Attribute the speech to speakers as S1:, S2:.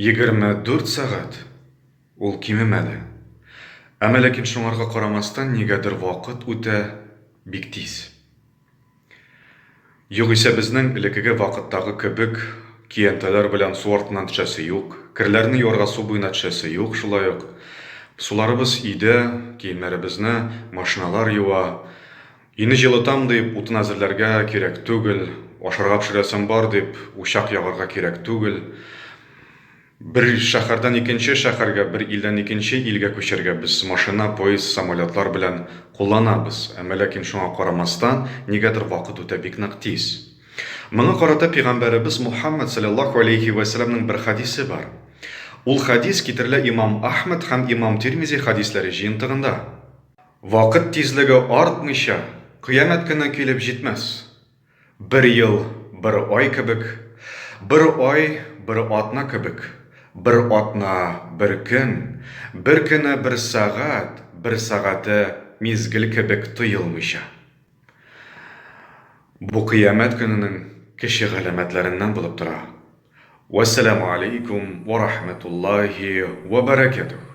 S1: 24 сағат. Ул кимемәде. Әмма ләкин шуңарга карамастан нигәдер вакыт үтә бик тиз. Югыйсә безнең элеккеге вакыттагы кебек киянтәләр белән су артыннан төшәсе юк, керләрне юарга су буена төшәсе юк, шулай ук суларыбыз өйдә, киемнәребезне машиналар юа. Өйне җылытам дип утын әзерләргә кирәк түгел, ашарга пешерәсем бар дип учак ягарга кирәк түгел. Бер шәһәрдән икенче шәһәргә, бер илдән икенче илгә күчәргә без машина, поезд, самолетлар белән кулланабыз. Әмма ләкин шуңа карамастан нигәдер вакыт үтә бик нык тиз. Моңа карата Пәйгамбәребез Мухаммад саллаллаху алейхи ва салламның бер хадисе бар. Ул хадис китерелә Имам Ахмад һәм Имам Тирмизи хадисләре җыентыгында. Вакыт тизлеге артмыйча кыямәт көне килеп җитмәс. Бер ел, бер ай кебек, бер ай, бер атна кебек. Бер атна, бер көн, бер көне, бер сәгать, бер сәгате мизгел кебек тоелмыйча. Бу кыямәт көненең кече галәмәтләреннән булып тора. Вассаламу алейкум ва рахматуллахи ва баракатух.